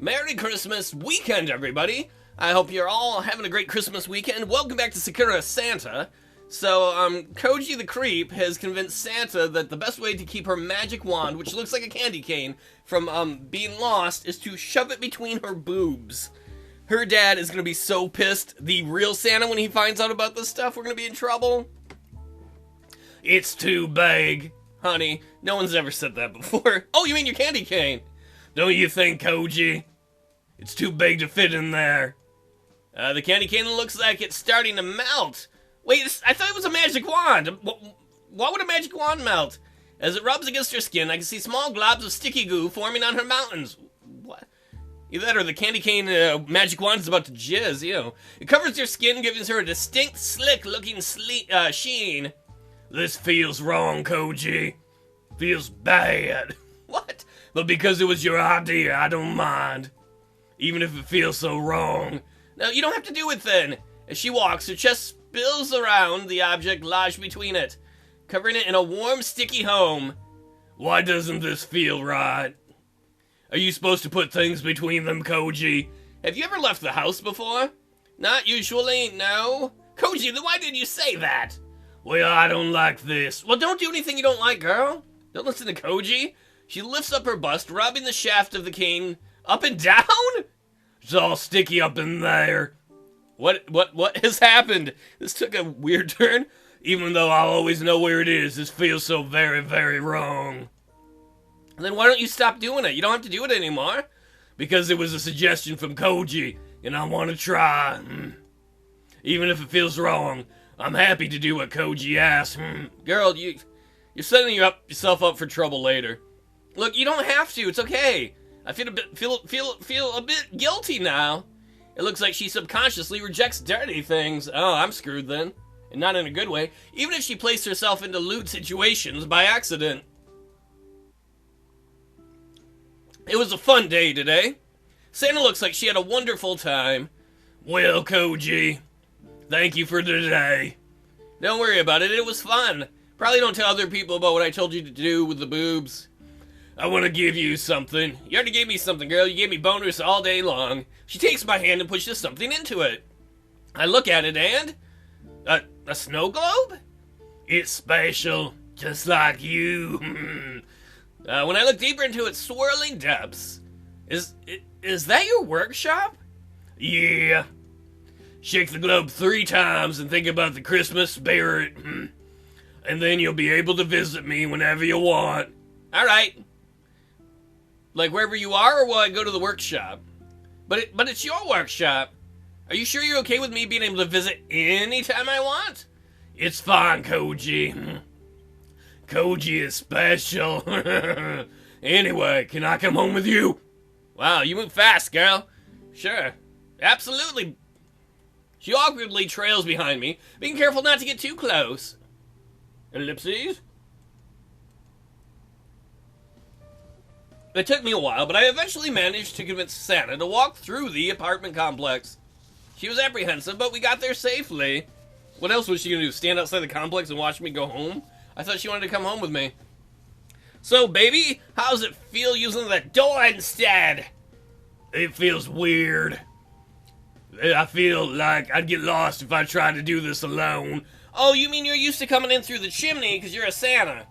Merry Christmas weekend, everybody! I hope you're all having a great Christmas weekend. Welcome back to Sakura Santa. So, Koji the Creep has convinced Santa that the best way to keep her magic wand, which looks like a candy cane, from, being lost is to shove it between her boobs. Her dad is gonna be so pissed, the real Santa, when he finds out about this stuff, we're gonna be in trouble. It's too big. Honey, no one's ever said that before. Oh, you mean your candy cane? Don't you think, Koji? It's too big to fit in there. The candy cane looks like it's starting to melt. Wait, I thought it was a magic wand. Why would a magic wand melt? As it rubs against her skin, I can see small globs of sticky goo forming on her mountains. What? Either that or the candy cane magic wand is about to jizz, ew. It covers her skin, giving her a distinct, slick-looking sheen. This feels wrong, Koji. Feels bad. What? But because it was your idea, I don't mind. Even if it feels so wrong. No, you don't have to do it then. As she walks, her chest spills around the object lodged between it, covering it in a warm, sticky home. Why doesn't this feel right? Are you supposed to put things between them, Koji? Have you ever left the house before? Not usually, no. Koji, then why did you say that? Well, I don't like this. Well, don't do anything you don't like, girl. Don't listen to Koji. She lifts up her bust, rubbing the shaft of the cane up and down? It's all sticky up in there. What has happened? This took a weird turn. Even though I'll always know where it is, this feels so very, very wrong. Then why don't you stop doing it? You don't have to do it anymore. Because it was a suggestion from Koji, and I want to try. Even if it feels wrong, I'm happy to do what Koji asks. Girl, you're setting yourself up for trouble later. Look, you don't have to. It's okay. I feel a bit guilty now. It looks like she subconsciously rejects dirty things. Oh, I'm screwed then. And not in a good way. Even if she placed herself into lewd situations by accident. It was a fun day today. Santa looks like she had a wonderful time. Well, Koji, thank you for today. Don't worry about it. It was fun. Probably don't tell other people about what I told you to do with the boobs. I want to give you something. You already gave me something, girl. You gave me boners all day long. She takes my hand and pushes something into it. I look at it and... a snow globe? It's special, just like you. When I look deeper into its swirling depths... Is that your workshop? Yeah. Shake the globe 3 times and think about the Christmas spirit. And then you'll be able to visit me whenever you want. Alright. Like wherever you are, or will I go to the workshop? But it's your workshop. Are you sure you're okay with me being able to visit anytime I want? It's fine, Koji. Koji is special. Anyway, can I come home with you? Wow, you move fast, girl. Sure. Absolutely. She awkwardly trails behind me, being careful not to get too close. Ellipses? It took me a while, but I eventually managed to convince Santa to walk through the apartment complex. She was apprehensive, but we got there safely. What else was she gonna do, stand outside the complex and watch me go home? I thought she wanted to come home with me. So, baby, how's it feel using the door instead? It feels weird. I feel like I'd get lost if I tried to do this alone. Oh, you mean you're used to coming in through the chimney because you're a Santa?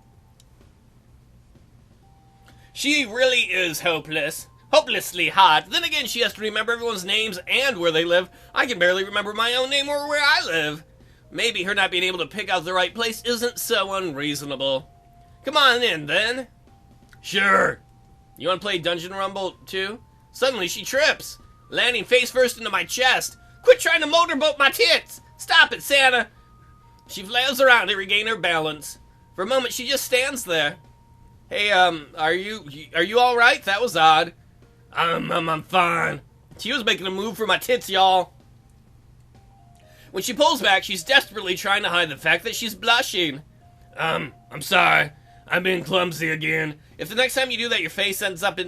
She really is hopeless. Hopelessly hot. Then again, she has to remember everyone's names and where they live. I can barely remember my own name or where I live. Maybe her not being able to pick out the right place isn't so unreasonable. Come on in, then. Sure. You want to play Dungeon Rumble, too? Suddenly, she trips, landing face first into my chest. Quit trying to motorboat my tits! Stop it, Santa! She flails around to regain her balance. For a moment, she just stands there. Hey, are you alright? That was odd. I'm fine. She was making a move for my tits, y'all. When she pulls back, she's desperately trying to hide the fact that she's blushing. I'm sorry. I've been clumsy again. If the next time you do that, your face ends up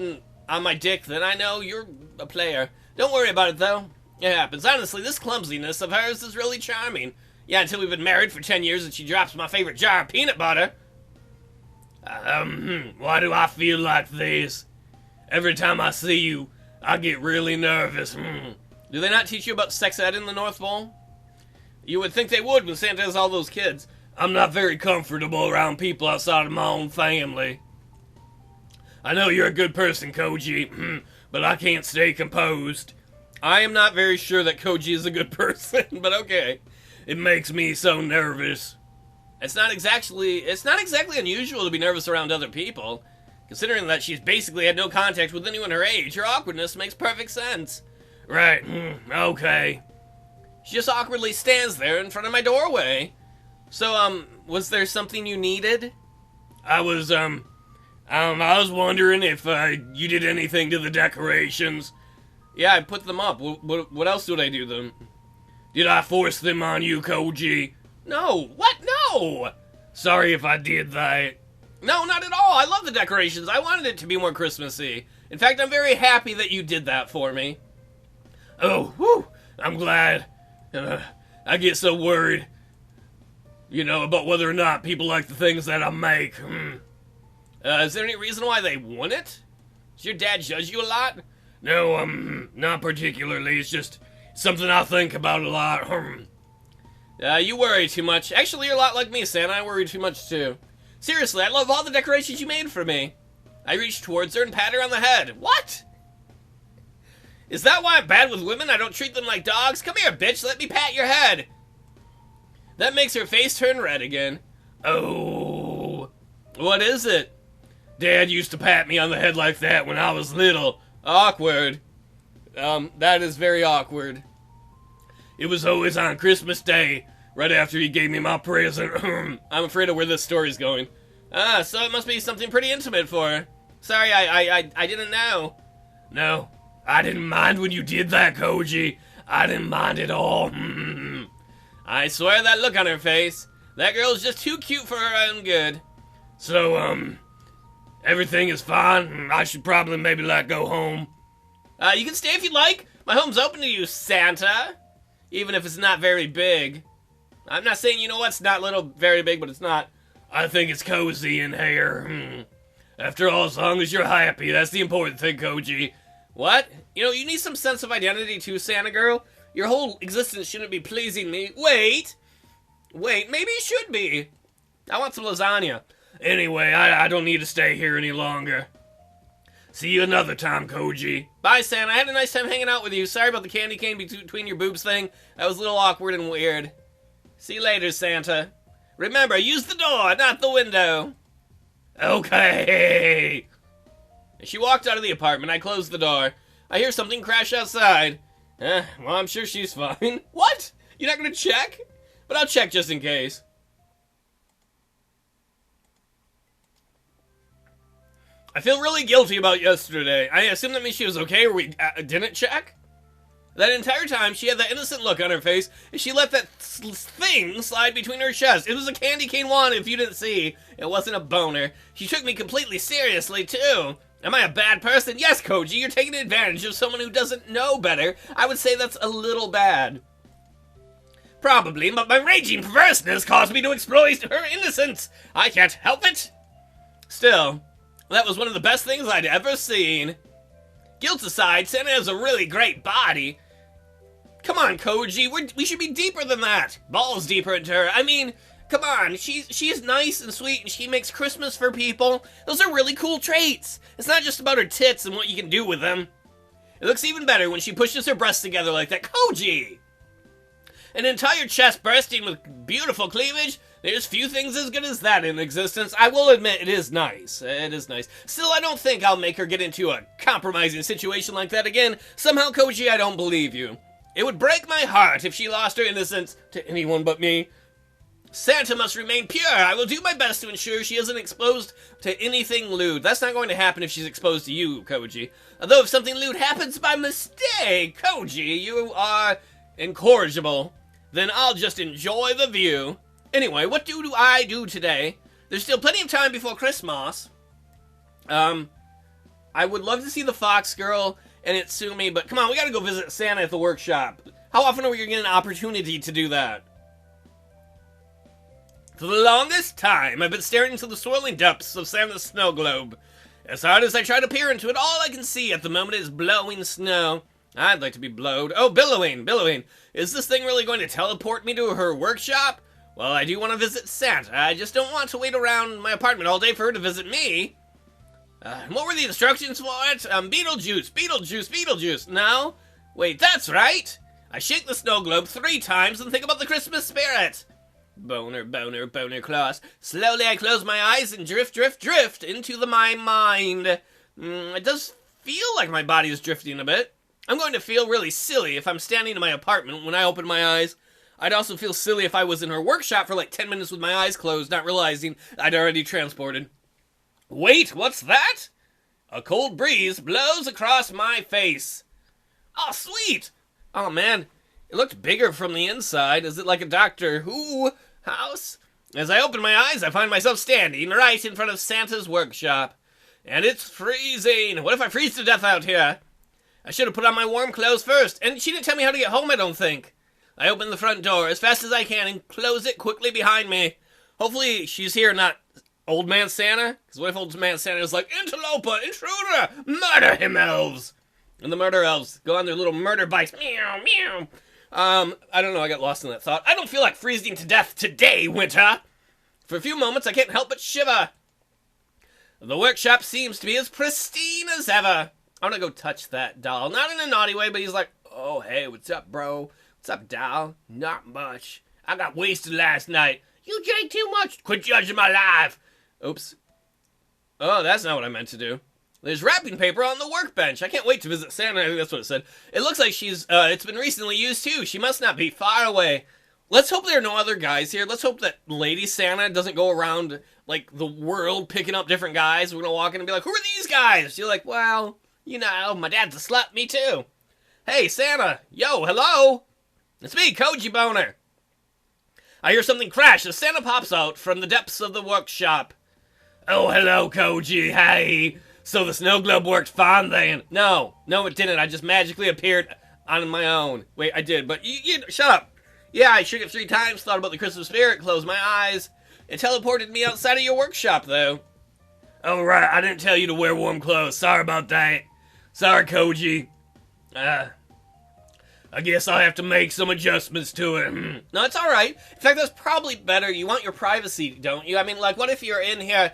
on my dick, then I know you're a player. Don't worry about it, though. It happens. Honestly, this clumsiness of hers is really charming. Yeah, until we've been married for 10 years and she drops my favorite jar of peanut butter. Why do I feel like this? Every time I see you, I get really nervous. Do they not teach you about sex ed in the North Pole? You would think they would when Santa has all those kids. I'm not very comfortable around people outside of my own family. I know you're a good person, Koji, but I can't stay composed. I am not very sure that Koji is a good person, but okay. It makes me so nervous. It's not exactly unusual to be nervous around other people. Considering that she's basically had no contact with anyone her age, her awkwardness makes perfect sense. Right, okay. She just awkwardly stands there in front of my doorway. So, was there something you needed? I was wondering if, you did anything to the decorations. Yeah, I put them up. What else did I do them? Did I force them on you, Koji? No. What? No! Sorry if I did that. No, not at all. I love the decorations. I wanted it to be more Christmassy. In fact, I'm very happy that you did that for me. Oh, whew. I'm glad. I get so worried, about whether or not people like the things that I make. Is there any reason why they wouldn't? Does your dad judge you a lot? No, not particularly. It's just something I think about a lot. You worry too much. Actually, you're a lot like me, Santa. I worry too much, too. Seriously, I love all the decorations you made for me. I reached towards her and pat her on the head. What? Is that why I'm bad with women? I don't treat them like dogs? Come here, bitch. Let me pat your head. That makes her face turn red again. Oh. What is it? Dad used to pat me on the head like that when I was little. Awkward. That is very awkward. It was always on Christmas Day, right after he gave me my present. I'm afraid of where this story's going. So it must be something pretty intimate for her. Sorry, I didn't know. No, I didn't mind when you did that, Koji. I didn't mind at all. I swear that look on her face. That girl's just too cute for her own good. So, everything is fine. I should probably maybe go home. You can stay if you like. My home's open to you, Santa. Even if it's not very big. I'm not saying, it's not very big, but it's not. I think it's cozy in here. After all, as long as you're happy, that's the important thing, Koji. What? You need some sense of identity too, Santa girl. Your whole existence shouldn't be pleasing me. Wait, maybe it should be. I want some lasagna. Anyway, I don't need to stay here any longer. See you another time, Koji. Bye, Santa. I had a nice time hanging out with you. Sorry about the candy cane between your boobs thing. That was a little awkward and weird. See you later, Santa. Remember, use the door, not the window. Okay. As she walked out of the apartment, I closed the door. I hear something crash outside. Well, I'm sure she's fine. What? You're not gonna check? But I'll check just in case. I feel really guilty about yesterday. I assume that means she was okay or we didn't check? That entire time, she had that innocent look on her face, and she let that thing slide between her chest. It was a candy cane wand, if you didn't see. It wasn't a boner. She took me completely seriously, too. Am I a bad person? Yes, Koji, you're taking advantage of someone who doesn't know better. I would say that's a little bad. Probably, but my raging perverseness caused me to exploit her innocence. I can't help it. Still, that was one of the best things I'd ever seen. Guilt aside, Santa has a really great body. Come on, Koji, we should be deeper than that. Balls deeper into her. I mean, come on, she is nice and sweet, and she makes Christmas for people. Those are really cool traits. It's not just about her tits and what you can do with them. It looks even better when she pushes her breasts together like that. Koji! An entire chest bursting with beautiful cleavage? There's few things as good as that in existence. I will admit, it is nice. It is nice. Still, I don't think I'll make her get into a compromising situation like that again. Somehow, Koji, I don't believe you. It would break my heart if she lost her innocence to anyone but me. Santa must remain pure. I will do my best to ensure she isn't exposed to anything lewd. That's not going to happen if she's exposed to you, Koji. Although if something lewd happens by mistake, Koji, you are incorrigible. Then I'll just enjoy the view. Anyway, what do I do today? There's still plenty of time before Christmas. I would love to see the Fox Girl and Itsumi, but come on, we gotta go visit Santa at the workshop. How often are we gonna get an opportunity to do that? For the longest time, I've been staring into the swirling depths of Santa's snow globe. As hard as I try to peer into it, all I can see at the moment is blowing snow. I'd like to be blowed. Oh, billowing. Is this thing really going to teleport me to her workshop? Well, I do want to visit Santa. I just don't want to wait around my apartment all day for her to visit me. What were the instructions for it? Beetlejuice. No? Wait, that's right. I shake the snow globe 3 times and think about the Christmas spirit. Boner, claws. Slowly I close my eyes and drift into my mind. It does feel like my body is drifting a bit. I'm going to feel really silly if I'm standing in my apartment when I open my eyes. I'd also feel silly if I was in her workshop for like 10 minutes with my eyes closed, not realizing I'd already transported. Wait, what's that? A cold breeze blows across my face. Oh, sweet! Oh, man. It looked bigger from the inside. Is it like a Doctor Who house? As I open my eyes, I find myself standing right in front of Santa's workshop. And it's freezing. What if I freeze to death out here? I should have put on my warm clothes first, and she didn't tell me how to get home, I don't think. I open the front door as fast as I can and close it quickly behind me. Hopefully she's here, not Old Man Santa. Because what if Old Man Santa is like, interloper, intruder, murder him, elves. And the murder elves go on their little murder bites. Meow, meow. I don't know, I got lost in that thought. I don't feel like freezing to death today, Winter. For a few moments, I can't help but shiver. The workshop seems to be as pristine as ever. I want to go touch that doll. Not in a naughty way, but he's like, oh, hey, what's up, bro? What's up, doll? Not much. I got wasted last night. You drank too much. Quit judging my life. Oops. Oh, that's not what I meant to do. There's wrapping paper on the workbench. I can't wait to visit Santa. I think that's what it said. It looks like it's been recently used too. She must not be far away. Let's hope there are no other guys here. Let's hope that Lady Santa doesn't go around, like, the world picking up different guys. We're gonna walk in and be like, who are these guys? You're like, well, you know, my dad's a slut, me too. Hey, Santa. Yo, hello. It's me, Koji Boner. I hear something crash as Santa pops out from the depths of the workshop. Oh, hello, Koji. Hey. So the snow globe worked fine then? No, it didn't. I just magically appeared on my own. Wait, I did, but you shut up. Yeah, I shook it 3 times, thought about the Christmas spirit, closed my eyes. It teleported me outside of your workshop, though. Oh, right, I didn't tell you to wear warm clothes. Sorry about that. Sorry, Koji. I guess I'll have to make some adjustments to it. No, it's alright. In fact, that's probably better. You want your privacy, don't you? I mean, like, what if you're in here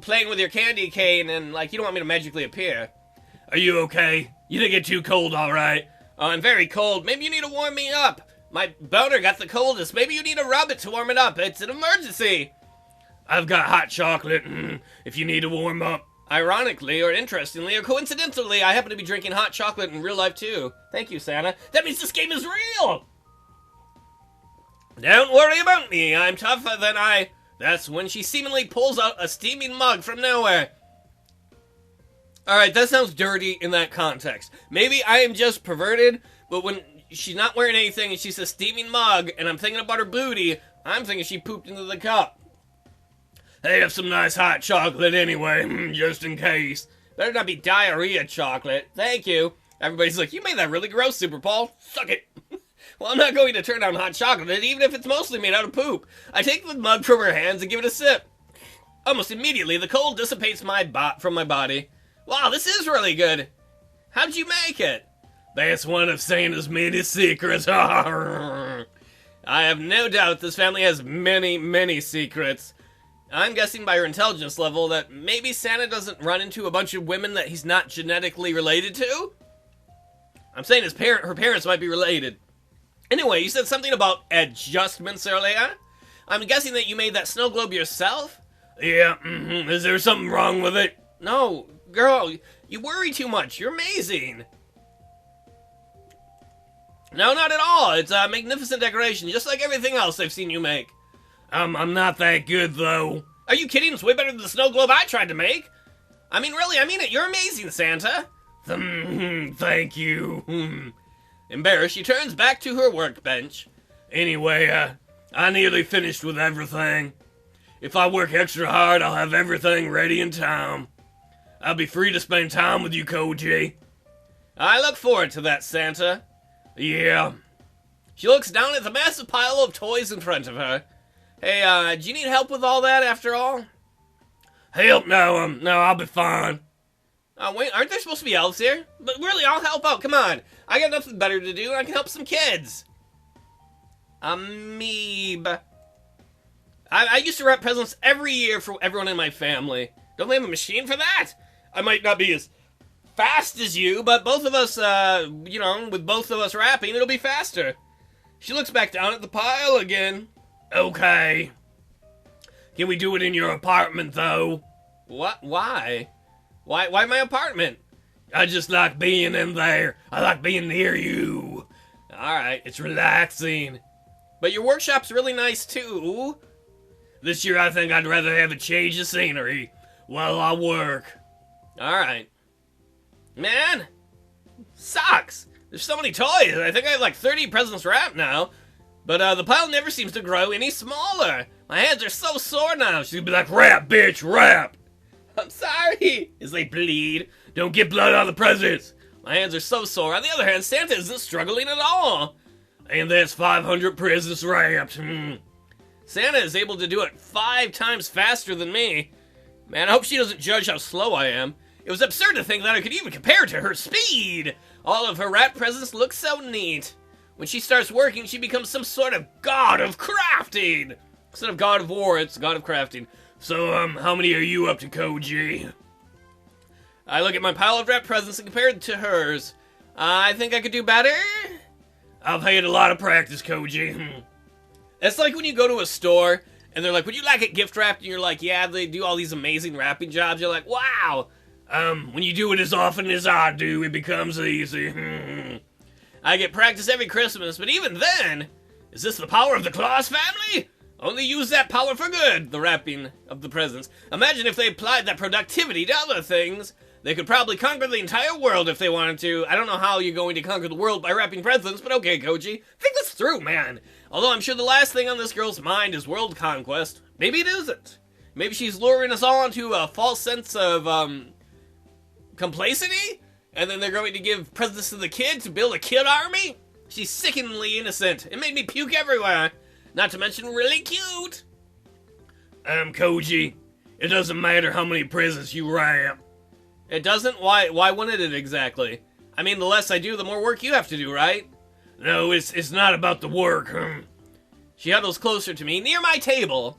playing with your candy cane and, like, you don't want me to magically appear? Are you okay? You didn't get too cold, alright? I'm very cold. Maybe you need to warm me up. My boner got the coldest. Maybe you need to rub it to warm it up. It's an emergency. I've got hot chocolate, if you need to warm up. Ironically, or interestingly, or coincidentally, I happen to be drinking hot chocolate in real life, too. Thank you, Santa. That means this game is real! Don't worry about me. I'm tougher than I... That's when she seemingly pulls out a steaming mug from nowhere. Alright, that sounds dirty in that context. Maybe I am just perverted, but when she's not wearing anything and she says steaming mug, and I'm thinking about her booty, I'm thinking she pooped into the cup. Hey, have some nice hot chocolate anyway, just in case. Better not be diarrhea chocolate. Thank you. Everybody's like, you made that really gross, Super Paul. Suck it. Well, I'm not going to turn down hot chocolate, even if it's mostly made out of poop. I take the mug from her hands and give it a sip. Almost immediately, the cold dissipates from my body. Wow, this is really good. How'd you make it? That's one of Santa's many secrets. I have no doubt this family has many, many secrets. I'm guessing by her intelligence level that maybe Santa doesn't run into a bunch of women that he's not genetically related to? I'm saying her parents might be related. Anyway, you said something about adjustments earlier? I'm guessing that you made that snow globe yourself? Yeah, Is there something wrong with it? No, girl, you worry too much. You're amazing. No, not at all. It's a magnificent decoration, just like everything else I've seen you make. I'm not that good, though. Are you kidding? It's way better than the snow globe I tried to make. I mean, really, I mean it. You're amazing, Santa. Thank you. Embarrassed, she turns back to her workbench. Anyway, I nearly finished with everything. If I work extra hard, I'll have everything ready in time. I'll be free to spend time with you, Koji. I look forward to that, Santa. Yeah. She looks down at the massive pile of toys in front of her. Hey, do you need help with all that after all? Help, no, I'll be fine. Wait, aren't there supposed to be elves here? But really, I'll help out, come on. I got nothing better to do, I can help some kids. Amoeba. I used to wrap presents every year for everyone in my family. Don't they have a machine for that? I might not be as fast as you, but both of us, with both of us wrapping, it'll be faster. She looks back down at the pile again. Okay. Can we do it in your apartment, though? What? Why? Why my apartment? I just like being in there. I like being near you. Alright, it's relaxing. But your workshop's really nice, too. This year I think I'd rather have a change of scenery while I work. Alright. Man, sucks. There's so many toys. I think I have like 30 presents wrapped now. But the pile never seems to grow any smaller. My hands are so sore now. She'd be like, wrap, bitch, wrap. I'm sorry. As they bleed. Don't get blood on the presents. My hands are so sore. On the other hand, Santa isn't struggling at all. And that's 500 presents wrapped. Santa is able to do it 5 times faster than me. Man, I hope she doesn't judge how slow I am. It was absurd to think that I could even compare to her speed. All of her wrapped presents look so neat. When she starts working, she becomes some sort of god of crafting. Instead of god of war, it's god of crafting. So, how many are you up to, Koji? I look at my pile of wrapped presents and compare it to hers. I think I could do better. I've had a lot of practice, Koji. It's like when you go to a store, and they're like, would you like it gift wrapped? And you're like, yeah, they do all these amazing wrapping jobs. You're like, wow. When you do it as often as I do, it becomes easy. I get practice every Christmas, but even then, is this the power of the Claus family? Only use that power for good, the wrapping of the presents. Imagine if they applied that productivity to other things. They could probably conquer the entire world if they wanted to. I don't know how you're going to conquer the world by wrapping presents, but okay, Koji. Think this through, man. Although I'm sure the last thing on this girl's mind is world conquest. Maybe it isn't. Maybe she's luring us all into a false sense of, complacency? And then they're going to give presents to the kid to build a kid army? She's sickeningly innocent. It made me puke everywhere. Not to mention really cute. Koji, it doesn't matter how many presents you wrap. It doesn't? Why wouldn't it exactly? I mean, the less I do, the more work you have to do, right? No, it's not about the work. She huddles closer to me, near my table.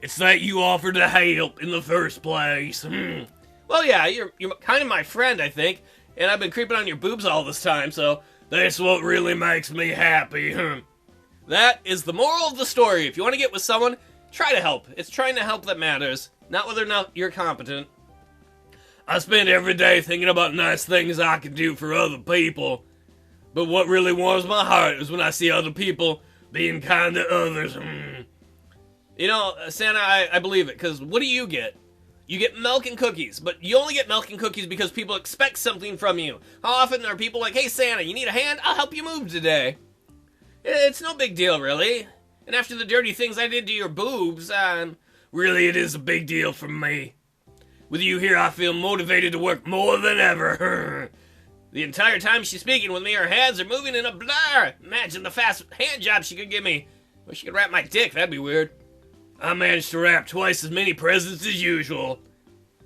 It's that you offered to help in the first place. Well, yeah, you're kind of my friend, I think. And I've been creeping on your boobs all this time, so that's what really makes me happy. That is the moral of the story. If you want to get with someone, try to help. It's trying to help that matters, not whether or not you're competent. I spend every day thinking about nice things I can do for other people. But what really warms my heart is when I see other people being kind to others. You know, Santa, I believe it, because what do you get? You get milk and cookies, but you only get milk and cookies because people expect something from you. How often are people like, hey Santa, you need a hand? I'll help you move today. It's no big deal, really. And after the dirty things I did to your boobs, really it is a big deal for me. With you here, I feel motivated to work more than ever. The entire time she's speaking with me, her hands are moving in a blur. Imagine the fast hand job she could give me. Wish she could wrap my dick, that'd be weird. I managed to wrap twice as many presents as usual.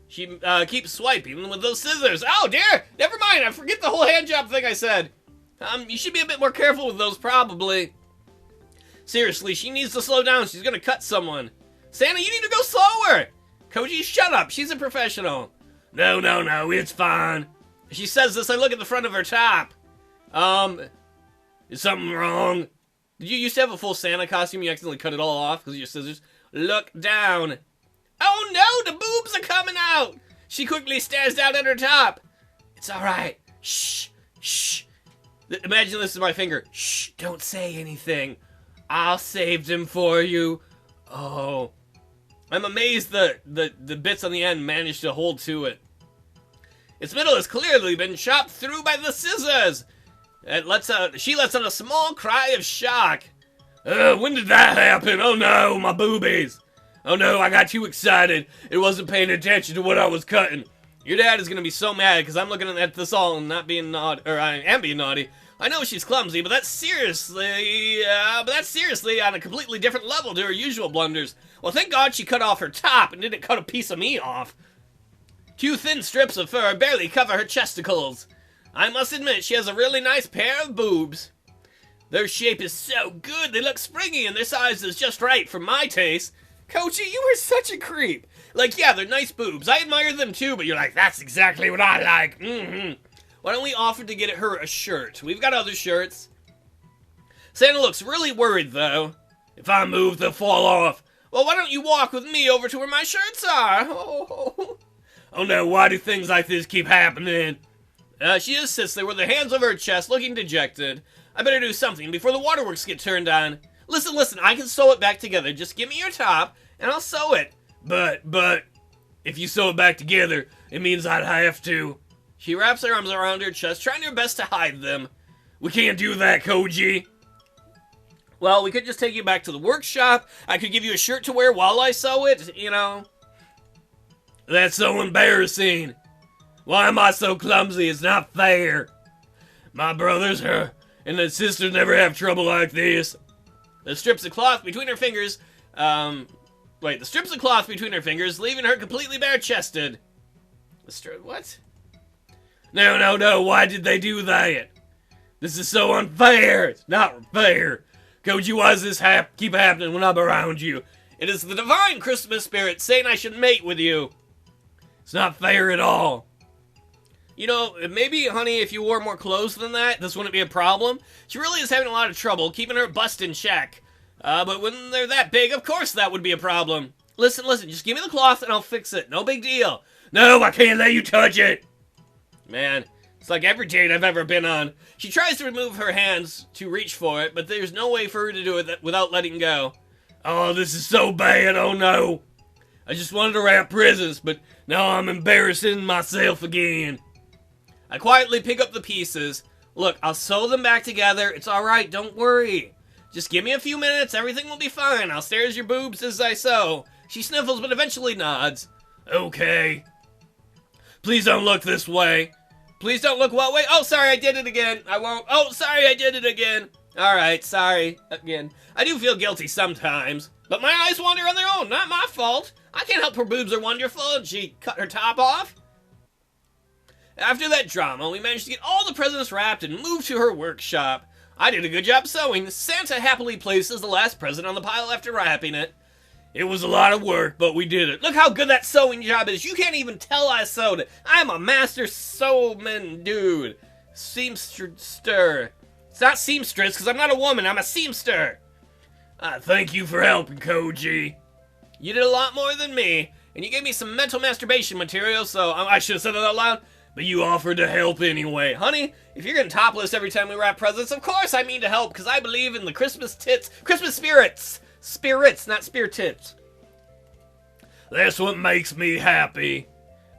She keeps swiping with those scissors. Oh dear, never mind, I forget the whole hand job thing I said. You should be a bit more careful with those, probably. Seriously, she needs to slow down, she's gonna cut someone. Santa, you need to go slower! Koji, shut up, she's a professional. No, it's fine. As she says this, I look at the front of her top. Is something wrong? Did you used to have a full Santa costume, you accidentally cut it all off because of your scissors? Look down. Oh no, the boobs are coming out! She quickly stares down at her top. It's alright. Shh. Imagine this is my finger. Shh, don't say anything. I'll save them for you. Oh. I'm amazed the bits on the end managed to hold to it. Its middle has clearly been chopped through by the scissors. She lets out a small cry of shock. When did that happen? Oh no, my boobies. Oh no, I got too excited. It wasn't paying attention to what I was cutting. Your dad is gonna be so mad because I'm looking at this all and not being naughty, or I am being naughty. I know she's clumsy, but that's seriously on a completely different level to her usual blunders. Well, thank God she cut off her top and didn't cut a piece of me off. 2 thin strips of fur barely cover her chesticles. I must admit, she has a really nice pair of boobs. Their shape is so good, they look springy, and their size is just right for my taste. Koji, you are such a creep. Like, yeah, they're nice boobs. I admire them too, but you're like, that's exactly what I like. Why don't we offer to get her a shirt? We've got other shirts. Santa looks really worried, though. If I move, they'll fall off. Well, why don't you walk with me over to where my shirts are? Oh no, why do things like this keep happening? She just sits there with her hands over her chest, looking dejected. I better do something before the waterworks get turned on. Listen, I can sew it back together. Just give me your top, and I'll sew it. But, if you sew it back together, it means I'd have to. She wraps her arms around her chest, trying her best to hide them. We can't do that, Koji. Well, we could just take you back to the workshop. I could give you a shirt to wear while I sew it, you know. That's so embarrassing. Why am I so clumsy? It's not fair. My brothers, and the sisters never have trouble like this. The strips of cloth between her fingers, leaving her completely bare-chested. What? No, why did they do that? This is so unfair. It's not fair. Koji, why does this keep happening when I'm around you? It is the divine Christmas spirit saying I should mate with you. It's not fair at all. You know, maybe, honey, if you wore more clothes than that, this wouldn't be a problem. She really is having a lot of trouble keeping her bust in check. But when they're that big, of course that would be a problem. Listen, just give me the cloth and I'll fix it. No big deal. No, I can't let you touch it. Man, it's like every date I've ever been on. She tries to remove her hands to reach for it, but there's no way for her to do it without letting go. Oh, this is so bad, oh no. I just wanted to wrap presents, but now I'm embarrassing myself again. I quietly pick up the pieces. Look, I'll sew them back together. It's alright, don't worry. Just give me a few minutes, everything will be fine. I'll stare at your boobs as I sew. She sniffles, but eventually nods. Okay. Please don't look this way. Please don't look what way? Oh, sorry, I did it again. I won't. Oh, sorry, I did it again. Alright, sorry. Again. I do feel guilty sometimes. But my eyes wander on their own, not my fault. I can't help her boobs are wonderful, and she cut her top off. After that drama, we managed to get all the presents wrapped and moved to her workshop. I did a good job sewing. Santa happily places the last present on the pile after wrapping it. It was a lot of work, but we did it. Look how good that sewing job is. You can't even tell I sewed it. I'm a master sewman dude. Seamster. It's not seamstress, because I'm not a woman. I'm a seamster. Thank you for helping, Koji. You did a lot more than me, and you gave me some mental masturbation material, so I should have said it out loud. But you offered to help anyway. Honey, if you're getting topless every time we wrap presents, of course I mean to help, because I believe in the Christmas spirits. Spirits, not spear tits. That's what makes me happy.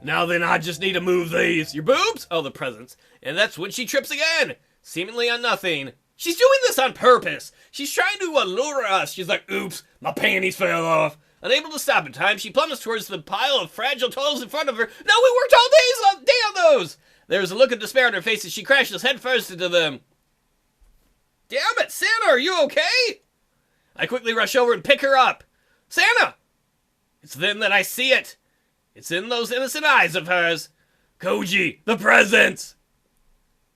Now then, I just need to move these. Your boobs? Oh, the presents. And that's when she trips again, seemingly on nothing. She's doing this on purpose. She's trying to allure us. She's like, oops, my panties fell off. Unable to stop in time, she plummets towards the pile of fragile toys in front of her. No, we worked all day on those! There's a look of despair on her face as she crashes headfirst into them. Damn it, Santa, are you okay? I quickly rush over and pick her up. Santa! It's then that I see it. It's in those innocent eyes of hers. Koji, the presents!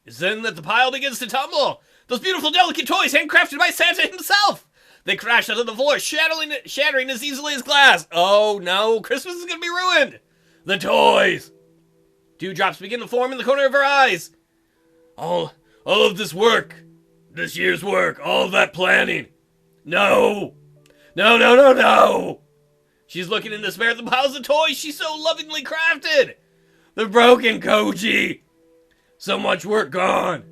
It's then that the pile begins to tumble. Those beautiful, delicate toys handcrafted by Santa himself! They crash onto the floor, shattering as easily as glass. Oh no, Christmas is gonna be ruined! The toys! Dewdrops begin to form in the corner of her eyes. All of this work, this year's work, all of that planning. No! No! She's looking in despair at the piles of toys she so lovingly crafted. They're broken, Koji. So much work gone.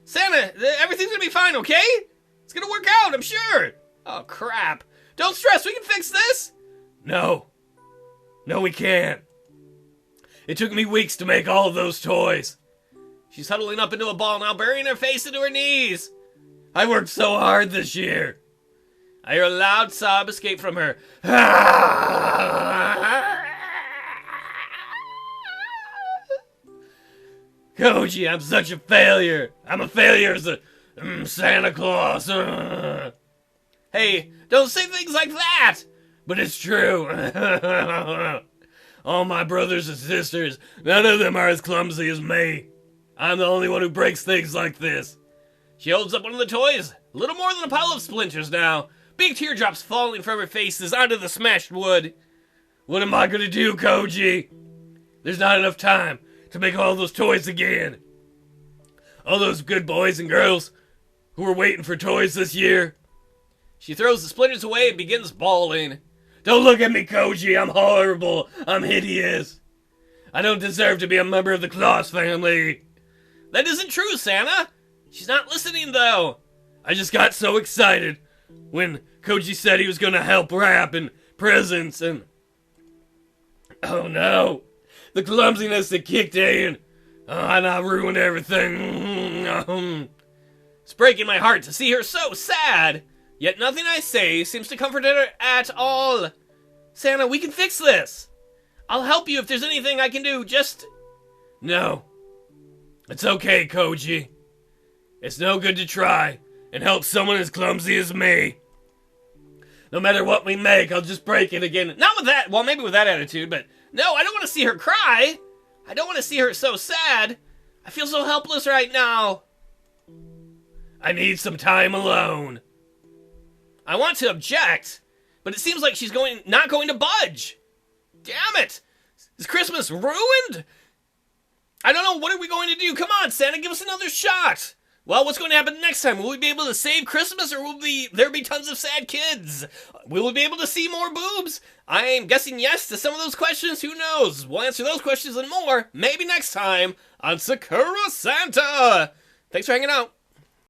Santa, everything's gonna be fine, okay? It's gonna work out, I'm sure. Oh, crap. Don't stress, we can fix this. No, we can't. It took me weeks to make all of those toys. She's huddling up into a ball now, burying her face into her knees. I worked so hard this year. I hear a loud sob escape from her. Koji, I'm such a failure. I'm a failure as a Santa Claus. Hey, don't say things like that. But it's true. All my brothers and sisters, none of them are as clumsy as me. I'm the only one who breaks things like this. She holds up one of the toys. A little more than a pile of splinters now. Big teardrops falling from her faces onto the smashed wood. What am I gonna do, Koji? There's not enough time to make all those toys again. All those good boys and girls who were waiting for toys this year. She throws the splinters away and begins bawling. Don't look at me, Koji. I'm horrible. I'm hideous. I don't deserve to be a member of the Claus family. That isn't true, Santa. She's not listening, though. I just got so excited when Koji said he was going to help wrap and presents and... Oh, no. The clumsiness that kicked in. And I ruined everything. It's breaking my heart to see her so sad. Yet nothing I say seems to comfort her at all. Santa, we can fix this. I'll help you if there's anything I can do, just... No. It's okay, Koji. It's no good to try and help someone as clumsy as me. No matter what we make, I'll just break it again. Not with that, well, maybe with that attitude, but no, I don't want to see her cry. I don't want to see her so sad. I feel so helpless right now. I need some time alone. I want to object, but it seems like she's not going to budge. Damn it! Is Christmas ruined? I don't know, what are we going to do? Come on, Santa, give us another shot. Well, what's going to happen next time? Will we be able to save Christmas, or will there be tons of sad kids? Will we be able to see more boobs? I'm guessing yes to some of those questions. Who knows? We'll answer those questions and more, maybe next time, on Sakura Santa. Thanks for hanging out.